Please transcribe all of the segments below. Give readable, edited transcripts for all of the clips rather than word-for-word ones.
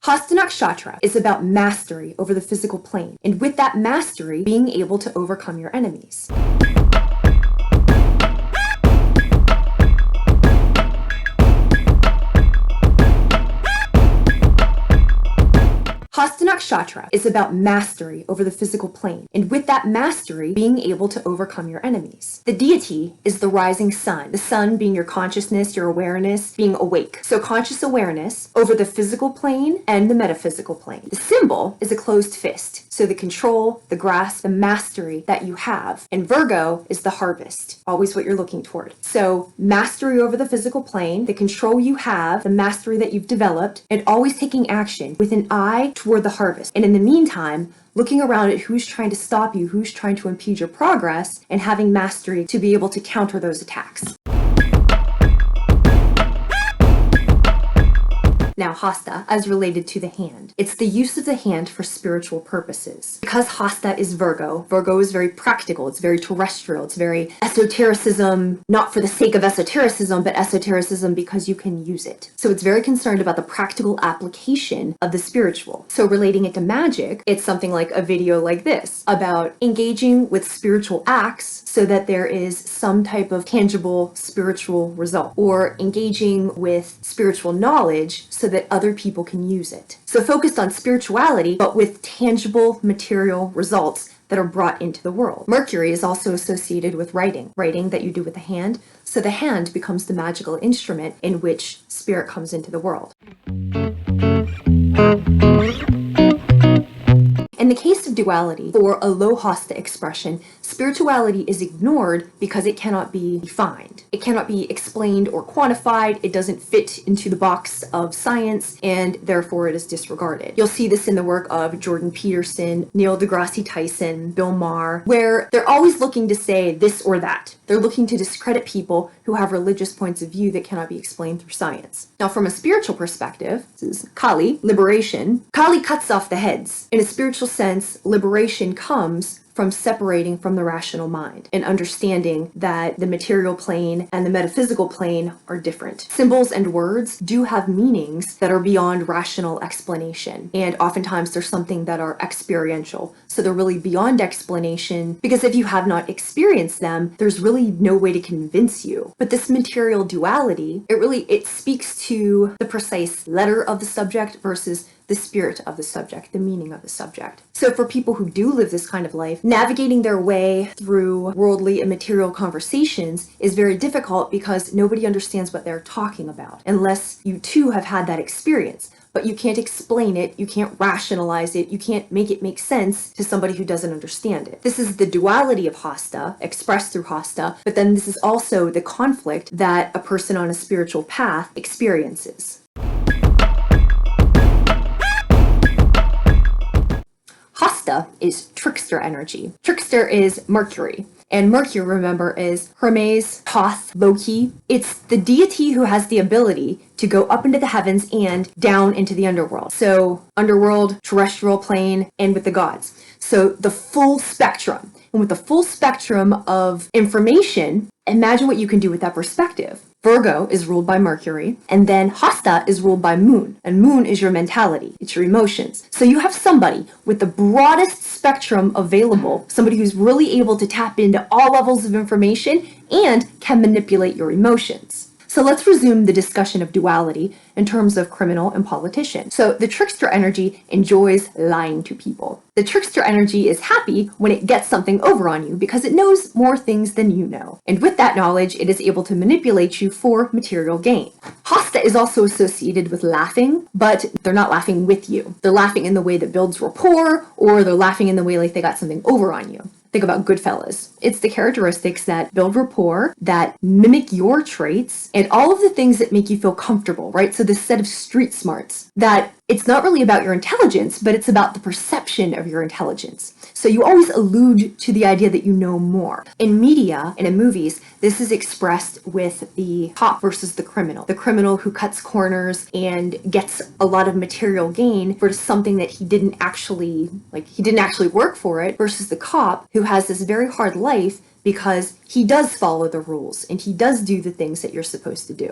HASTA NAKSHATRA is about mastery over the physical plane, and with that mastery, being able to overcome your enemies. HASTA NAKSHATRA is about mastery over the physical plane, and with that mastery, being able to overcome your enemies. The deity is the rising sun, the sun being your consciousness, your awareness, being awake. So conscious awareness over the physical plane and the metaphysical plane. The symbol is a closed fist, so the control, the grasp, the mastery that you have. And Virgo is the harvest, always what you're looking toward. So mastery over the physical plane, the control you have, the mastery that you've developed, and always taking action with an eye toward the harvest. And in the meantime, looking around at who's trying to stop you, who's trying to impede your progress, and having mastery to be able to counter those attacks. Now, HASTA, as related to the hand. It's the use of the hand for spiritual purposes. Because HASTA is Virgo, Virgo is very practical, it's very terrestrial, it's very esotericism, not for the sake of esotericism, but esotericism because you can use it. So it's very concerned about the practical application of the spiritual. So relating it to magic, it's something like a video like this, about engaging with spiritual acts so that there is some type of tangible spiritual result, or engaging with spiritual knowledge so that other people can use it. So focused on spirituality, but with tangible material results that are brought into the world. Mercury is also associated with writing that you do with the hand. So the hand becomes the magical instrument in which spirit comes into the world. In the case of duality, for a low HASTA expression, spirituality is ignored because it cannot be defined. It cannot be explained or quantified. It doesn't fit into the box of science, and therefore it is disregarded. You'll see this in the work of Jordan Peterson, Neil deGrasse Tyson, Bill Maher, where they're always looking to say this or that. They're looking to discredit people who have religious points of view that cannot be explained through science. Now, from a spiritual perspective, this is Kali, liberation. Kali cuts off the heads. In a spiritual sense, liberation comes from separating from the rational mind and understanding that the material plane and the metaphysical plane are different. Symbols and words do have meanings that are beyond rational explanation, and oftentimes they're something that are experiential. So they're really beyond explanation, because if you have not experienced them, there's really no way to convince you. But this material duality, it speaks to the precise letter of the subject versus the spirit of the subject, the meaning of the subject. So for people who do live this kind of life, navigating their way through worldly and material conversations is very difficult because nobody understands what they're talking about unless you too have had that experience. But you can't explain it, you can't rationalize it, you can't make it make sense to somebody who doesn't understand it. This is the duality of HASTA, expressed through HASTA, but then this is also the conflict that a person on a spiritual path experiences. HASTA is Trickster Energy. Trickster is Mercury. And Mercury, remember, is Hermes, Thoth, Loki. It's the deity who has the ability to go up into the heavens and down into the underworld. So underworld, terrestrial plane, and with the gods. So the full spectrum. And with the full spectrum of information, imagine what you can do with that perspective. Virgo is ruled by Mercury, and then HASTA is ruled by Moon, and Moon is your mentality, it's your emotions. So you have somebody with the broadest spectrum available, somebody who's really able to tap into all levels of information and can manipulate your emotions. So let's resume the discussion of duality in terms of criminal and politician. So the trickster energy enjoys lying to people. The trickster energy is happy when it gets something over on you because it knows more things than you know. And with that knowledge, it is able to manipulate you for material gain. HASTA is also associated with laughing, but they're not laughing with you. They're laughing in the way that builds rapport, or they're laughing in the way like they got something over on you. Think about Goodfellas. It's the characteristics that build rapport, that mimic your traits, and all of the things that make you feel comfortable, right? So this set of street smarts, that it's not really about your intelligence, but it's about the perception of your intelligence. So you always allude to the idea that you know more. In media and in movies, this is expressed with the cop versus the criminal who cuts corners and gets a lot of material gain for something that he didn't actually work for it, versus the cop who has this very hard life because he does follow the rules and he does do the things that you're supposed to do.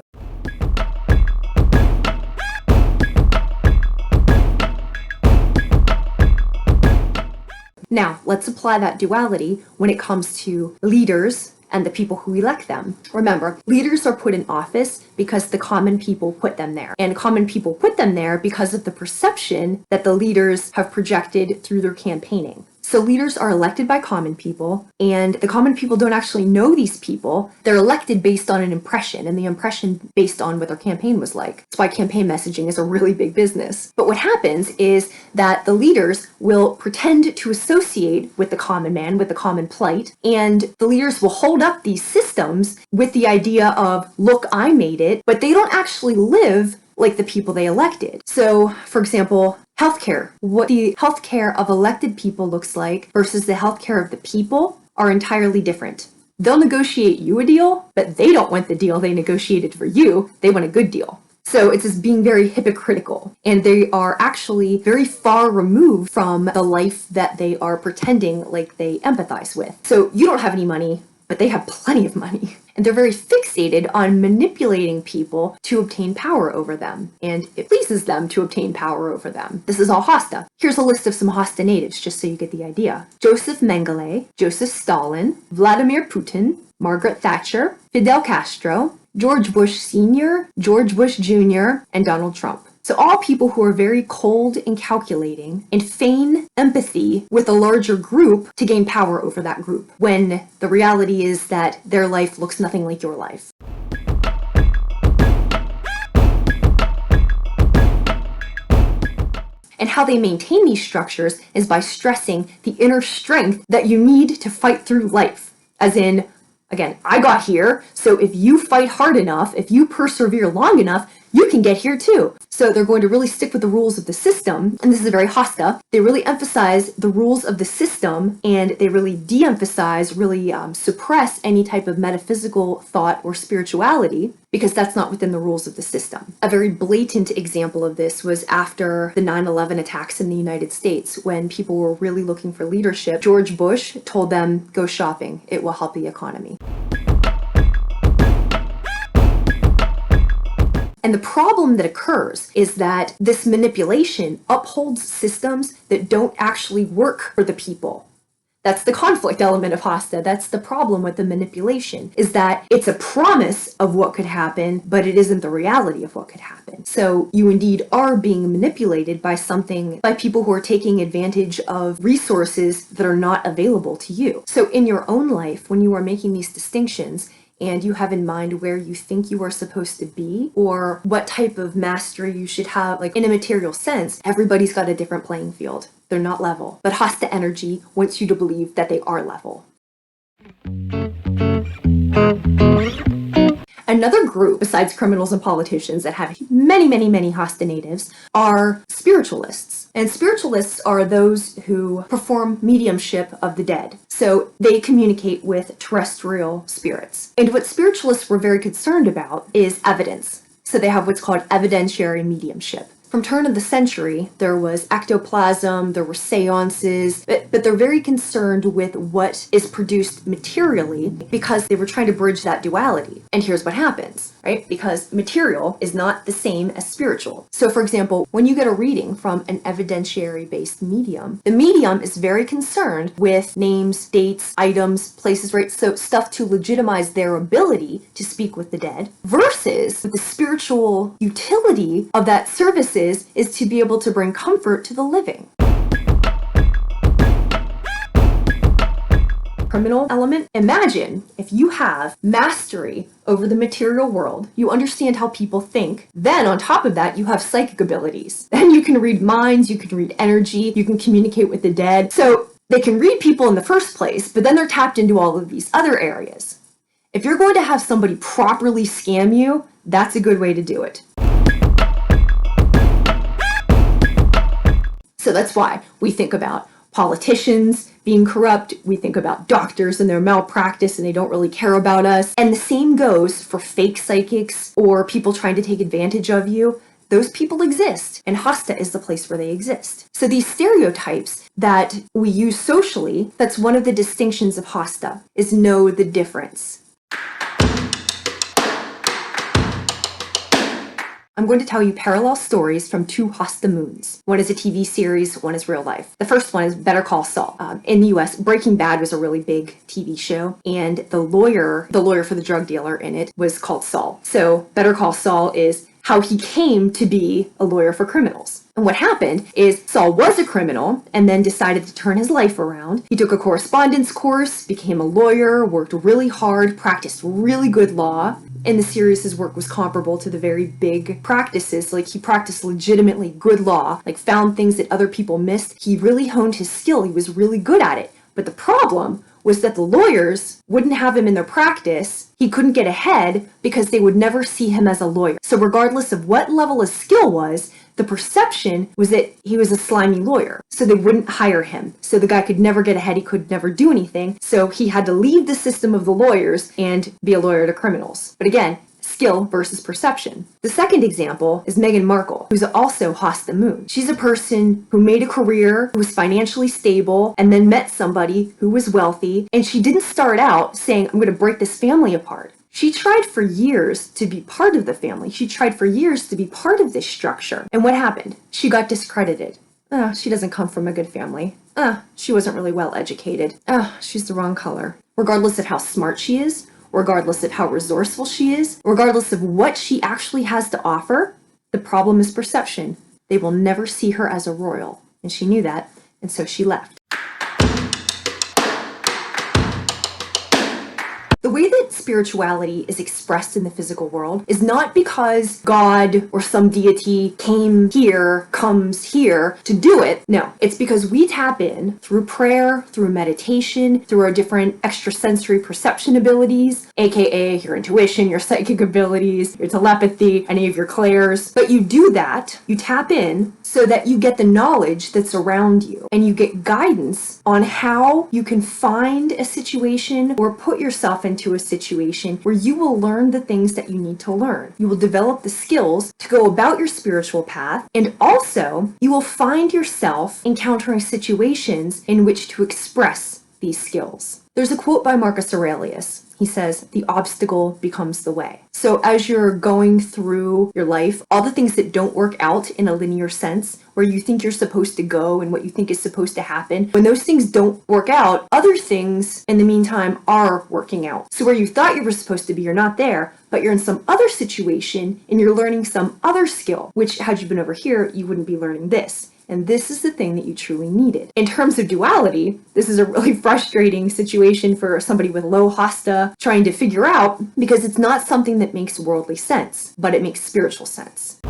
Now, let's apply that duality when it comes to leaders and the people who elect them. Remember, leaders are put in office because the common people put them there. And common people put them there because of the perception that the leaders have projected through their campaigning. So leaders are elected by common people, and the common people don't actually know these people. They're elected based on an impression, and the impression based on what their campaign was like. That's why campaign messaging is a really big business. But what happens is that the leaders will pretend to associate with the common man, with the common plight, and the leaders will hold up these systems with the idea of, look, I made it, but they don't actually live like the people they elected. So, for example, healthcare. What the healthcare of elected people looks like versus the healthcare of the people are entirely different. They'll negotiate you a deal, but they don't want the deal they negotiated for you. They want a good deal. So it's just being very hypocritical, and they are actually very far removed from the life that they are pretending like they empathize with. So you don't have any money, but they have plenty of money. And they're very fixated on manipulating people to obtain power over them. And it pleases them to obtain power over them. This is all HASTA. Here's a list of some HASTA natives, just so you get the idea. Joseph Mengele, Joseph Stalin, Vladimir Putin, Margaret Thatcher, Fidel Castro, George Bush Sr., George Bush Jr., and Donald Trump. So all people who are very cold and calculating and feign empathy with a larger group to gain power over that group, when the reality is that their life looks nothing like your life. And how they maintain these structures is by stressing the inner strength that you need to fight through life. As in, again, I got here, so if you fight hard enough, if you persevere long enough, you can get here too. So they're going to really stick with the rules of the system, and this is a very HASTA. They really emphasize the rules of the system, and they really de-emphasize, really suppress any type of metaphysical thought or spirituality, because that's not within the rules of the system. A very blatant example of this was after the 9/11 attacks in the United States, when people were really looking for leadership. George Bush told them, go shopping, it will help the economy. And the problem that occurs is that this manipulation upholds systems that don't actually work for the people. That's the conflict element of HASTA. That's the problem with the manipulation, is that it's a promise of what could happen, but it isn't the reality of what could happen. So you indeed are being manipulated by by people who are taking advantage of resources that are not available to you. So in your own life, when you are making these distinctions, and you have in mind where you think you are supposed to be, or what type of mastery you should have, like in a material sense, everybody's got a different playing field. They're not level. But HASTA energy wants you to believe that they are level. Another group, besides criminals and politicians that have many, many, many HASTA natives, are spiritualists. And spiritualists are those who perform mediumship of the dead. So they communicate with terrestrial spirits. And what spiritualists were very concerned about is evidence. So they have what's called evidentiary mediumship. From turn of the century, there was ectoplasm, there were seances, but they're very concerned with what is produced materially because they were trying to bridge that duality. And here's what happens, right? Because material is not the same as spiritual. So for example, when you get a reading from an evidentiary-based medium, the medium is very concerned with names, dates, items, places, right? So stuff to legitimize their ability to speak with the dead, versus the spiritual utility of that services is to be able to bring comfort to the living. Criminal element. Imagine if you have mastery over the material world, you understand how people think, then on top of that, you have psychic abilities. Then you can read minds, you can read energy, you can communicate with the dead. So they can read people in the first place, but then they're tapped into all of these other areas. If you're going to have somebody properly scam you, that's a good way to do it. So that's why we think about politicians being corrupt, we think about doctors and their malpractice and they don't really care about us. And the same goes for fake psychics or people trying to take advantage of you. Those people exist, and HASTA is the place where they exist. So these stereotypes that we use socially, that's one of the distinctions of HASTA, is know the difference. I'm going to tell you parallel stories from two HASTA moons. One is a TV series, one is real life. The first one is Better Call Saul. In the US, Breaking Bad was a really big TV show, and the lawyer for the drug dealer in it was called Saul. So Better Call Saul is how he came to be a lawyer for criminals. And what happened is Saul was a criminal and then decided to turn his life around. He took a correspondence course, became a lawyer, worked really hard, practiced really good law. In the series, his work was comparable to the very big practices. Like, he practiced legitimately good law, like found things that other people missed. He really honed his skill. He was really good at it. But the problem was that the lawyers wouldn't have him in their practice. He couldn't get ahead because they would never see him as a lawyer. So regardless of what level his skill was, the perception was that he was a slimy lawyer. So they wouldn't hire him. So the guy could never get ahead. He could never do anything. So he had to leave the system of the lawyers and be a lawyer to criminals. But again, skill versus perception. The second example is Meghan Markle, who's also HASTA moon. She's a person who made a career, who was financially stable, and then met somebody who was wealthy. And she didn't start out saying, I'm going to break this family apart. She tried for years to be part of the family. She tried for years to be part of this structure. And what happened? She got discredited. She doesn't come from a good family. She wasn't really well educated. She's the wrong color. Regardless of how smart she is, regardless of how resourceful she is, regardless of what she actually has to offer, the problem is perception. They will never see her as a royal. And she knew that, and so she left. The way that spirituality is expressed in the physical world is not because God or some deity comes here to do it. No, it's because we tap in through prayer, through meditation, through our different extrasensory perception abilities, aka your intuition, your psychic abilities, your telepathy, any of your clairs. But you do that, you tap in so that you get the knowledge that's around you and you get guidance on how you can find a situation or put yourself into a situation where you will learn the things that you need to learn. You will develop the skills to go about your spiritual path, and also you will find yourself encountering situations in which to express these skills. There's a quote by Marcus Aurelius. He says, the obstacle becomes the way. So as you're going through your life, all the things that don't work out in a linear sense, where you think you're supposed to go and what you think is supposed to happen, when those things don't work out, other things in the meantime are working out. So where you thought you were supposed to be, you're not there, but you're in some other situation and you're learning some other skill, which had you been over here, you wouldn't be learning this. And this is the thing that you truly needed. In terms of duality, this is a really frustrating situation for somebody with low HASTA trying to figure out, because it's not something that makes worldly sense, but it makes spiritual sense.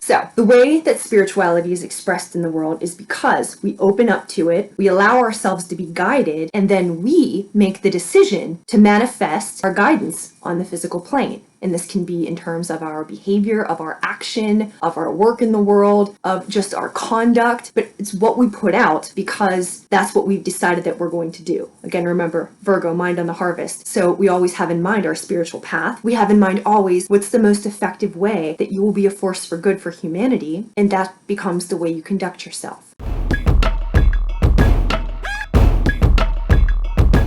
So, the way that spirituality is expressed in the world is because we open up to it, we allow ourselves to be guided, and then we make the decision to manifest our guidance on the physical plane. And this can be in terms of our behavior, of our action, of our work in the world, of just our conduct, but it's what we put out because that's what we've decided that we're going to do. Again, remember, Virgo, mind on the harvest. So we always have in mind our spiritual path. We have in mind always what's the most effective way that you will be a force for good for humanity, and that becomes the way you conduct yourself.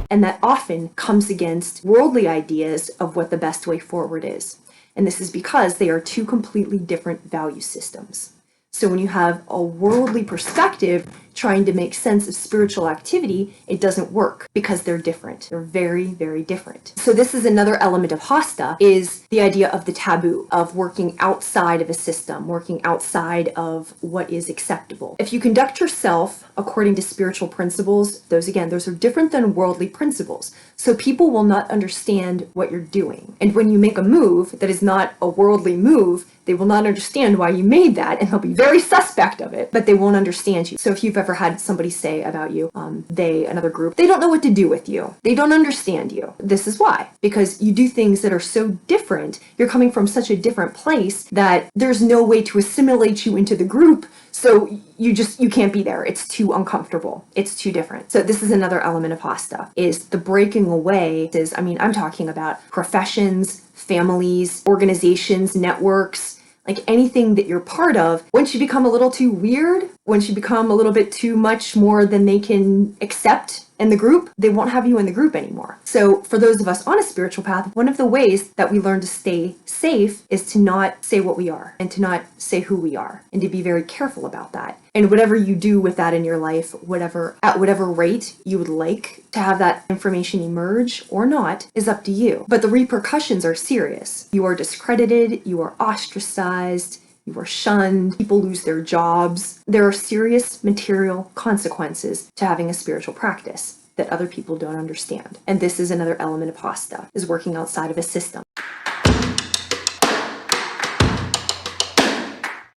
And that often comes against worldly ideas of what the best way forward is. And this is because they are two completely different value systems. So when you have a worldly perspective trying to make sense of spiritual activity, it doesn't work because they're different. They're very, very different. So this is another element of HASTA, is the idea of the taboo, of working outside of a system, working outside of what is acceptable. If you conduct yourself according to spiritual principles, those are different than worldly principles. So people will not understand what you're doing. And when you make a move that is not a worldly move, they will not understand why you made that, and they'll be very suspect of it, but they won't understand you. So if you've ever had somebody say about you, another group, they don't know what to do with you. They don't understand you. This is why. Because you do things that are so different. You're coming from such a different place that there's no way to assimilate you into the group. So you can't be there. It's too uncomfortable. It's too different. So this is another element of HASTA, is the breaking away. I'm talking about professions, families, organizations, networks, like anything that you're part of. Once you become a little too weird, Once you become a little bit too much more than they can accept in the group, they won't have you in the group anymore. So for those of us on a spiritual path, one of the ways that we learn to stay safe is to not say what we are and to not say who we are, and to be very careful about that. And whatever you do with that in your life, at whatever rate you would like to have that information emerge or not, is up to you. But the repercussions are serious. You are discredited, you are ostracized, you are shunned, people lose their jobs. There are serious material consequences to having a spiritual practice that other people don't understand. And this is another element of HASTA, is working outside of a system.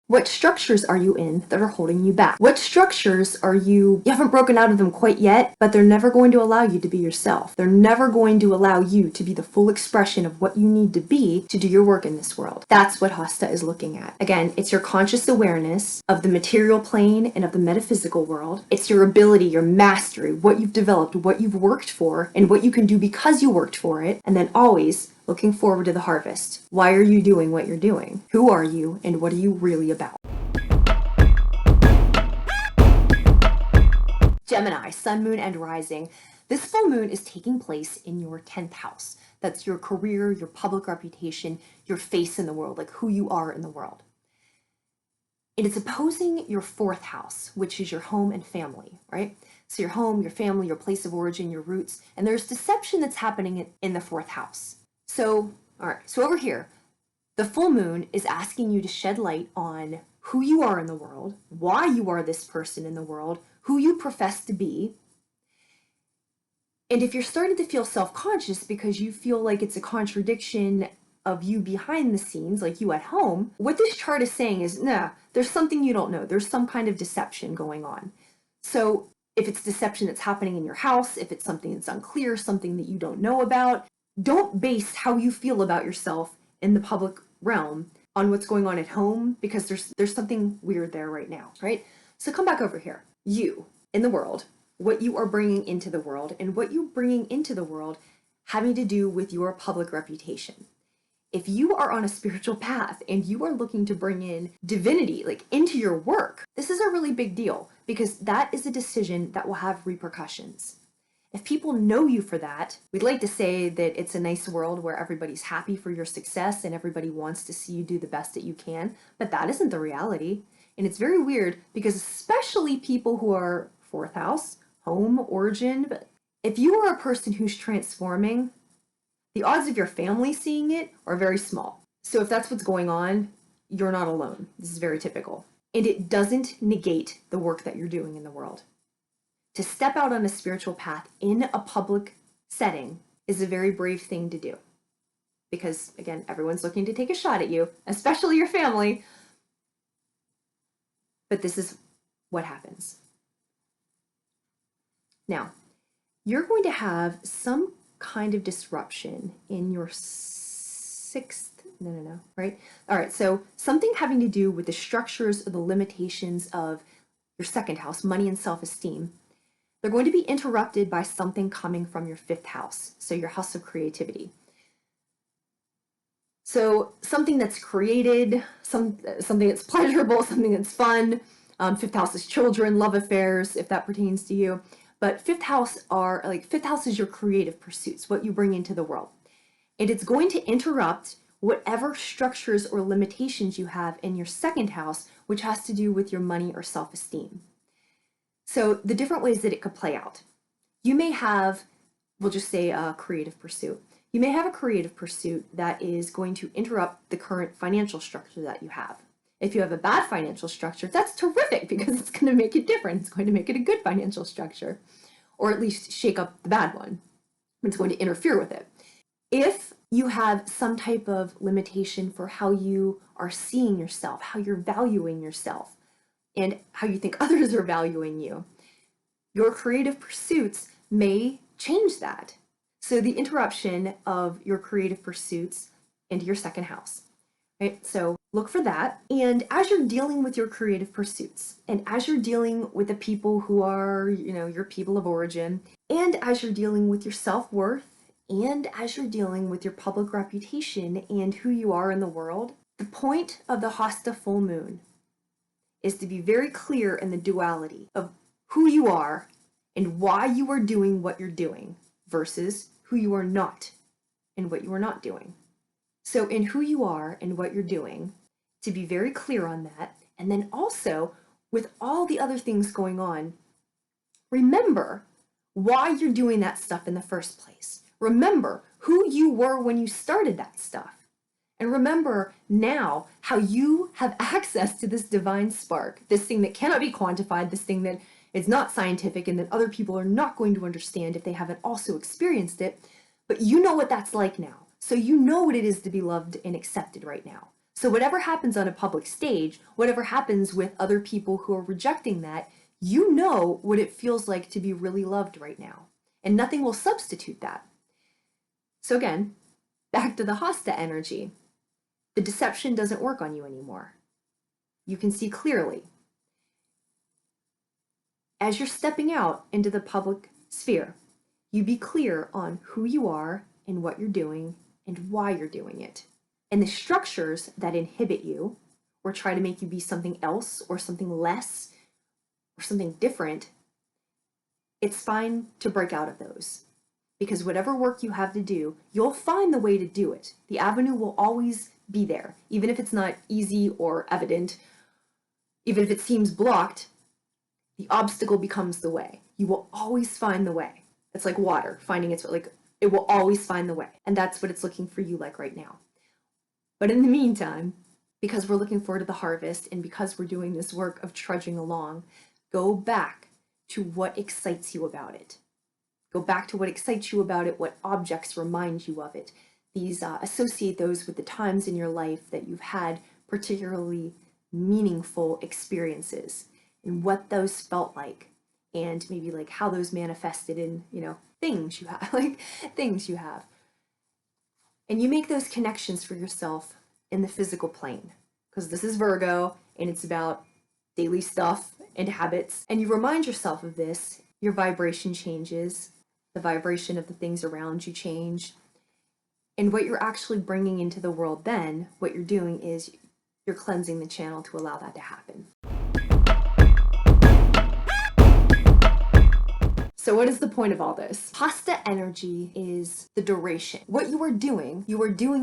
What structures are you in that are holding you back? What structures you haven't broken out of them quite yet, but they're never going to allow you to be yourself. They're never going to allow you to be the full expression of what you need to be to do your work in this world. That's what HASTA is looking at. Again, it's your conscious awareness of the material plane and of the metaphysical world. It's your ability, your mastery, what you've developed, what you've worked for, and what you can do because you worked for it, and then always looking forward to the harvest. Why are you doing what you're doing? Who are you, and what are you really about? Gemini, sun, moon, and rising. This full moon is taking place in your 10th house. That's your career, your public reputation, your face in the world, like who you are in the world. And it's opposing your 4th house, which is your home and family, right? So your home, your family, your place of origin, your roots, and there's deception that's happening in the 4th house. So, all right, so over here, the full moon is asking you to shed light on who you are in the world, why you are this person in the world, who you profess to be. And if you're starting to feel self-conscious because you feel like it's a contradiction of you behind the scenes, like you at home, what this chart is saying is, nah, there's something you don't know. There's some kind of deception going on. So if it's deception that's happening in your house, if it's something that's unclear, something that you don't know about, don't base how you feel about yourself in the public realm on what's going on at home, because there's something weird there right now, right? So come back over here. You in the world, what you are bringing into the world, and what you're bringing into the world having to do with your public reputation. If you are on a spiritual path and you are looking to bring in divinity, like into your work, this is a really big deal, because that is a decision that will have repercussions. If people know you for that, we'd like to say that it's a nice world where everybody's happy for your success and everybody wants to see you do the best that you can, but that isn't the reality. And it's very weird, because especially people who are 4th house, home, origin, but if you are a person who's transforming, the odds of your family seeing it are very small. So if that's what's going on, you're not alone. This is very typical. And it doesn't negate the work that you're doing in the world. To step out on a spiritual path in a public setting is a very brave thing to do. Because, again, everyone's looking to take a shot at you, especially your family. But this is what happens. Now, you're going to have some kind of disruption in your 6th, right? All right, so something having to do with the structures or the limitations of your 2nd house, money and self-esteem. They're going to be interrupted by something coming from your 5th house, so your house of creativity. So something that's created, something that's pleasurable, something that's fun. 5th house is children, love affairs, if that pertains to you. But 5th house is your creative pursuits, what you bring into the world. And it's going to interrupt whatever structures or limitations you have in your 2nd house, which has to do with your money or self-esteem. So the different ways that it could play out. You may have, we'll just say a creative pursuit. You may have a creative pursuit that is going to interrupt the current financial structure that you have. If you have a bad financial structure, that's terrific, because it's going to make it different. It's going to make it a good financial structure, or at least shake up the bad one. It's going to interfere with it. If you have some type of limitation for how you are seeing yourself, how you're valuing yourself, and how you think others are valuing you, your creative pursuits may change that. So the interruption of your creative pursuits into your 2nd house, right? So look for that. And as you're dealing with your creative pursuits, and as you're dealing with the people who are, your people of origin, and as you're dealing with your self-worth, and as you're dealing with your public reputation and who you are in the world, the point of the HASTA full moon is to be very clear in the duality of who you are and why you are doing what you're doing versus who you are not and what you are not doing. So in who you are and what you're doing, to be very clear on that, and then also with all the other things going on, remember why you're doing that stuff in the first place. Remember who you were when you started that stuff. And remember now how you have access to this divine spark, this thing that cannot be quantified, this thing that is not scientific and that other people are not going to understand if they haven't also experienced it. But you know what that's like now. So you know what it is to be loved and accepted right now. So whatever happens on a public stage, whatever happens with other people who are rejecting that, you know what it feels like to be really loved right now. And nothing will substitute that. So again, back to the HASTA energy. The deception doesn't work on you anymore. You can see clearly. As you're stepping out into the public sphere, you be clear on who you are and what you're doing and why you're doing it. And the structures that inhibit you or try to make you be something else or something less or something different, it's fine to break out of those. Because whatever work you have to do, you'll find the way to do it. The avenue will always be there, even if it's not easy or evident, even if it seems blocked, the obstacle becomes the way. You will always find the way. It's like water finding its way, like it will always find the way. And that's what it's looking for you like right now. But in the meantime, because we're looking forward to the harvest and because we're doing this work of trudging along, go back to what excites you about it. Go back to what excites you about it, what objects remind you of it. These associate those with the times in your life that you've had particularly meaningful experiences and what those felt like, and maybe like how those manifested in, things you have, like things you have. And you make those connections for yourself in the physical plane, because this is Virgo and it's about daily stuff and habits. And you remind yourself of this, your vibration changes, the vibration of the things around you change. And what you're actually bringing into the world then, what you're doing is you're cleansing the channel to allow that to happen. So what is the point of all this? HASTA energy is the duration. What you are doing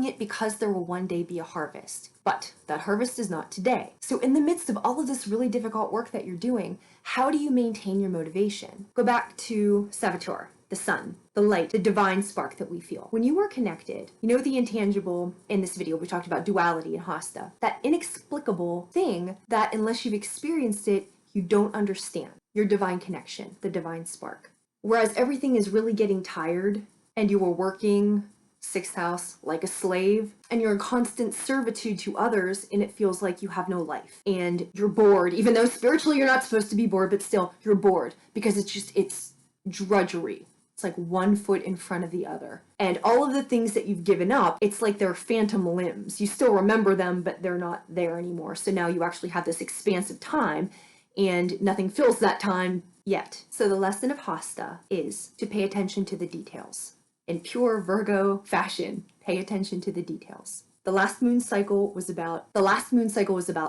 it because there will one day be a harvest. But that harvest is not today. So in the midst of all of this really difficult work that you're doing, how do you maintain your motivation? Go back to Savitar, the sun, the light, the divine spark that we feel. When you are connected, the intangible in this video, we talked about duality and HASTA, that inexplicable thing that unless you've experienced it, you don't understand. Your divine connection, the divine spark. Whereas everything is really getting tired and you are working, sixth house, like a slave, and you're in constant servitude to others and it feels like you have no life. And you're bored, even though spiritually you're not supposed to be bored, but still you're bored because it's drudgery. It's like one foot in front of the other. And all of the things that you've given up, it's like they're phantom limbs. You still remember them, but they're not there anymore. So now you actually have this expansive time and nothing fills that time yet. So the lesson of HASTA is to pay attention to the details. In pure Virgo fashion, pay attention to the details. The last moon cycle was about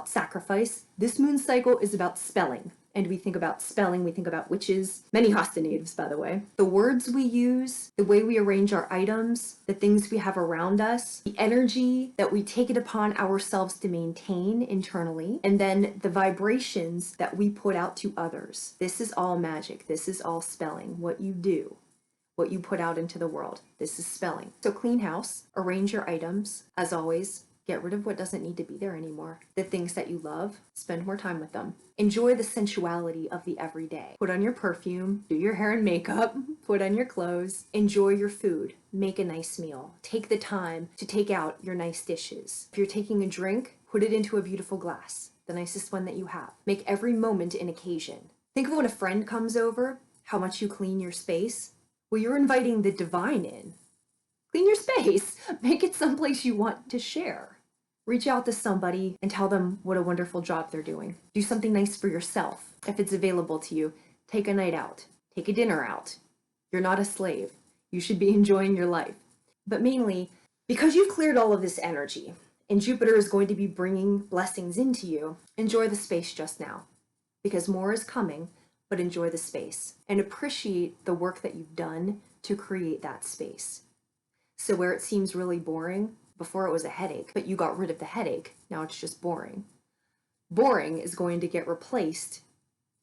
sacrifice. This moon cycle is about spelling. And we think about spelling, we think about witches, many HASTA natives, by the way. The words we use, the way we arrange our items, the things we have around us, the energy that we take it upon ourselves to maintain internally, and then the vibrations that we put out to others. This is all magic. This is all spelling. What you do, what you put out into the world. This is spelling. So clean house, arrange your items, as always. Get rid of what doesn't need to be there anymore. The things that you love, spend more time with them. Enjoy the sensuality of the everyday. Put on your perfume, do your hair and makeup, put on your clothes, enjoy your food, make a nice meal. Take the time to take out your nice dishes. If you're taking a drink, put it into a beautiful glass, the nicest one that you have. Make every moment an occasion. Think of when a friend comes over, how much you clean your space. Well, you're inviting the divine in. Clean your space. Make it someplace you want to share. Reach out to somebody and tell them what a wonderful job they're doing. Do something nice for yourself. If it's available to you, take a night out. Take a dinner out. You're not a slave. You should be enjoying your life. But mainly, because you've cleared all of this energy and Jupiter is going to be bringing blessings into you, enjoy the space just now, because more is coming, but enjoy the space and appreciate the work that you've done to create that space. So where it seems really boring, before it was a headache, but you got rid of the headache, now it's just boring. Boring is going to get replaced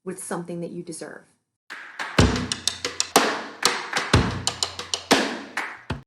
with something that you deserve.